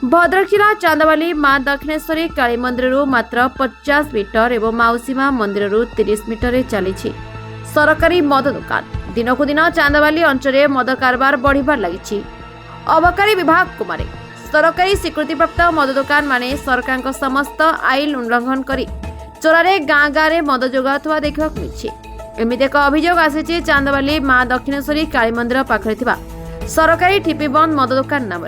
भद्रक जिला चांदवाली मां दक्षिणेश्वरी काली मंदिर मात्र 50 मीटर और माउसीमा मंदिर 30 मीटर चली सरकारी मद दुकान। दिनकू दिन चांदवाली अंचल मद कारबार बढ़िबार लगी। अबकारी विभाग को मारे सरकारी स्वीकृतिप्राप्त मद दुकान माने सरकार समस्त आईन उल्लंघन कर चोरारे गाँ गाँव में मद जोगाउवा देखा मिली। एमती एक अभियोग आसी चांदवाली मां दक्षिणेश्वरी काली मंदिर पाखरे थिबा सरकारी ठिपी बंद मद दुकान नाम।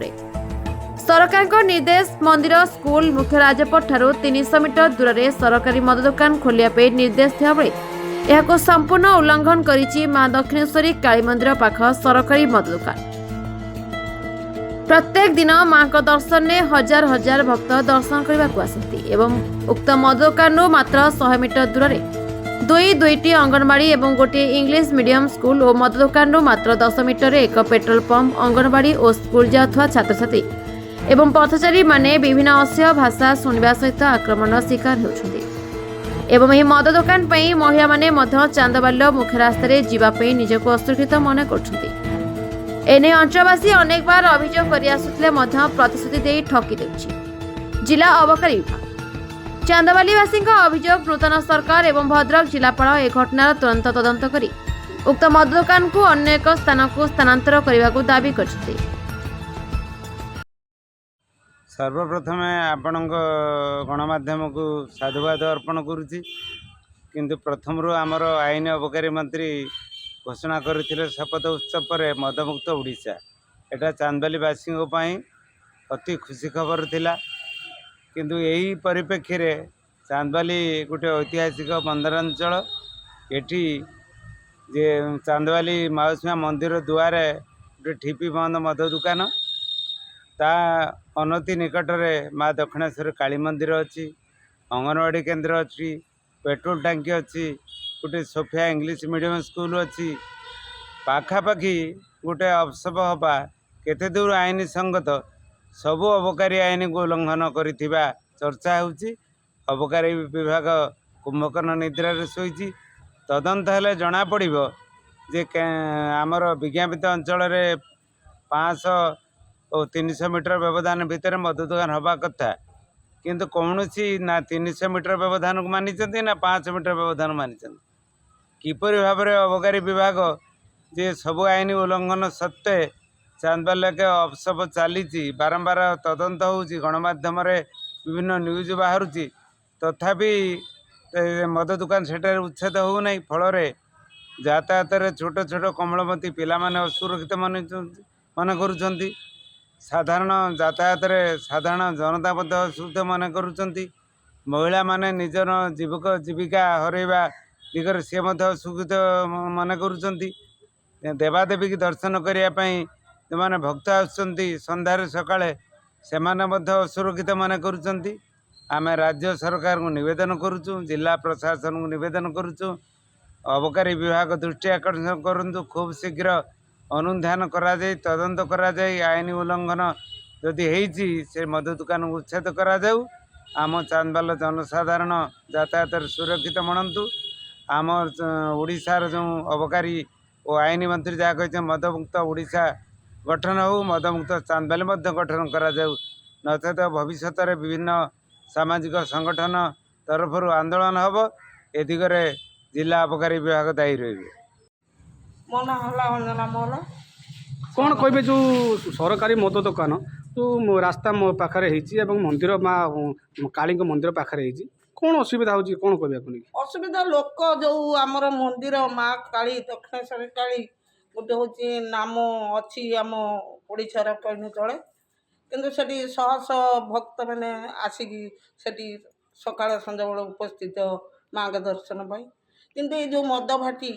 सरकार निर्देश मंदिर स्कूल मुख्य राजपथ ठारू 300 मीटर दूर में सरकारी मद दुकान खोलिया निर्देश थिबा बेले यह संपूर्ण उल्लंघन करिछि मां दक्षिणेश्वरी काली मंदिर पाख सरकारी मद दुकान। प्रत्येक दिन मां को दर्शन ने हजार हजार भक्त दर्शन करने को आसती एवं उक्त मद दुकान मात्र 100 मीटर दूर में दुईटी अंगनवाड़ी और गोटे इंग्लिश मीडियम स्कूल और मद दुकान मात्र 10 मीटर एक पेट्रोल पंप अंगनवाड़ी और स्कूल जाउथुवा छात्र छात्री एवं पथचारी माने विभिन्न अश्लील भाषा शुणा सहित आक्रमण शिकार होउछन्ति एवं यह मद दुकान पर महिला माने मध्य चांदवाली मुख्य रास्तार जीवाई निजक असुरक्षित मन कर एने अंचलवासी अनेक बार अभियोग कर आसुथिले प्रतिश्रुति दे ठकी देउछि जिला अबकारी विभाग। चांदवालीवासी अभियोग नूतन सरकार एवं भद्रक जिलापाल ए घटनार तुरंत तदंत करी उक्त मद दुकान को अन्य एक स्थान को स्थानांतर करने को दाबी करछथि। सर्वप्रथम आपण गणमाध्यम को साधुवाद अर्पण करुच्ची। किंतु प्रथम आमर आईन अबकारी मंत्री घोषणा करथिले शपथ उत्सव पर मदमुक्त ओडिशा एटा चांदवालीवासी अति खुशी खबर थिला। किंतु यही परिप्रेक्षी रे चांदवाली गोटे ऐतिहासिक बंदरांचल एठी जे चांदवाली माउसीमा मंदिर दुआरे गोटे ठिपी बंद मद दुकान ता अनति निकट में माँ दक्षिणेश्वरी काली मंदिर अच्छी अंगनवाड़ी केन्द्र अच्छी पेट्रोल टांकी अच्छी गोटे सोफिया इंग्लिश मीडियम स्कूल अच्छी पाखापाखि गोटे अवसव हवा केते दूर आईन संगत सबू अबकारी आईन को उल्लंघन करिथिबा चर्चा होउची। अबकारी विभाग कुंभकर्ण निद्रा शोची तदंत हेले जना पड़िबो जे आमर विज्ञापित अंचल 500 और 300 मीटर व्यवधान भितर मद दुकान हवा कथा किंतु कौन ना 300 मीटर व्यवधान को मानी ना 5 मीटर व्यवधान मानी किपर भाव में अबकारी विभाग जे सबु आईन उल्लंघन सत्वे चांदवाली के अवसव चली बारंबार तदंत होउची गणमाध्यम विभिन्न न्यूज बाहर तथापि मद दुकान सेठार उच्छेद होना फल यातायात छोट छोट कमलमती पिला माने असुरक्षित मन करुछंती साधारण यातायात साधारण जनता असुविधा मन करुछंती महिला माने निजर जीविका हरइबा दिगरे सी असुविधा मन करुछंती देवादेवी की दर्शन करने जो मैंने भक्त आसुँच सन्धार सकाळे से असुरक्षित मन करुछंती। आमे राज्य सरकार को निवेदन करुचु जिला प्रशासन को निवेदन करुचु अबकारी विभाग दृष्टि आकर्षण करंतु खूब शीघ्र अनुधान करा जाय तदंत करा जाय आईन उल्लंघन जदि हेइची से मद दुकान उच्छेद करा जाऊ आम चांदवाल जनसाधारण यातायात सुरक्षित मनंतु आम ओडिशार जो अबकारी और आईन मंत्री जहाँ कही मदमुक्त ओडिशा गठन हो मदमुक्त चांदवाली गठन करा जाऊ नचेत भविष्य में विभिन्न सामाजिक संगठन तरफ आंदोलन हम ए दिगरे जिला अबकारी विभाग दायी रही। मो ना हला अंजना मोहला कौन कहे जो सरकारी मद दुकान जो रास्ता मो पाखे मंदिर माँ काली मंदिर पाखे कौन असुविधा हो कौन कह असुविधा लोक जो आमर मंदिर माँ काली दक्षिणेश्वरी काली गोटे हूँ नाम अच्छी आम ओडिशार कहने चले किंतु सेठी शह शह भक्त मैंने आसिकी सेठी सकाळ संध्या बेले उपस्थित माँ के दर्शन पाई किंतु ये जो मद भाटी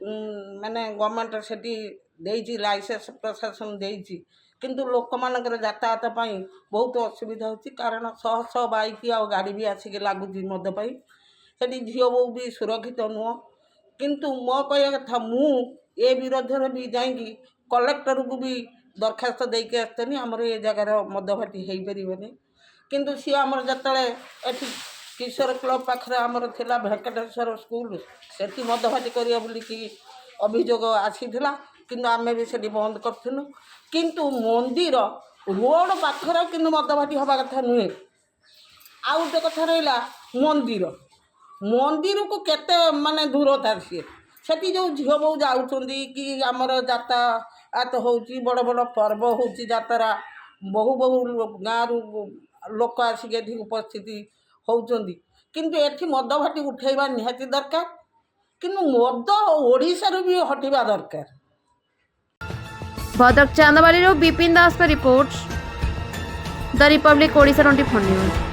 माने गवर्नमेंट सेठी देइछि लाइसेंस प्रशासन देइछि किंतु लोक मानकर यातायात पाई बहुत असुविधा होछि कारण शह शह बाइक आ गाड़ी भी आसिक लगुच मद पाई सेठी झील बो भी सुरक्षित नुह किंतु मो कह कथा मु ए विरोध में भी जाइकी कलेक्टर को भी दरखास्त देके आसनी आमर ये जगार मद भाटी हो पारे किंतु सी आमर जतले एठी किशोर क्लब पाखे आमर थिला भेंकटेश्वर स्कूल सेठी मद भाटी करिया बोलिकी अभियोग आसीथिला किंतु आमे भी सेठी बंद करथिनु किंतु मंदिर ରୋଡ଼ ପାଖରେ କିନ୍ତୁ ମଦଭାଟି ହେବା କଥା ନୁହେଁ। ଆଉ ଗୋଟେ କଥା ରହିଲା ମନ୍ଦିରକୁ କେତେ ମାନେ ଦୂରତା ସିଏ, ସେଠି ଯେଉଁ ଝିଅ ବୋଉ ଯାଉଛନ୍ତି କି ଆମର ଯାତାୟାତ ହେଉଛି, ବଡ଼ ବଡ଼ ପର୍ବ ହେଉଛି, ଯାତ୍ରା ବହୁ ଗାଁରୁ ଲୋକ ଆସିକି ଏଠି ଉପସ୍ଥିତି ହେଉଛନ୍ତି, କିନ୍ତୁ ଏଠି ମଦଭାଟି ଉଠେଇବା ନିହାତି ଦରକାର, କିନ୍ତୁ ମଦ ଓଡ଼ିଶାରୁ ବି ହଟିବା ଦରକାର। ଭଦ୍ରକ ଚାନ୍ଦବାଲିରୁ ବିପିନ ଦାସଙ୍କ ରିପୋର୍ଟ, ଦ ରିପବ୍ଲିକ ଓଡ଼ିଶା 24 ନ୍ୟୁଜ୍।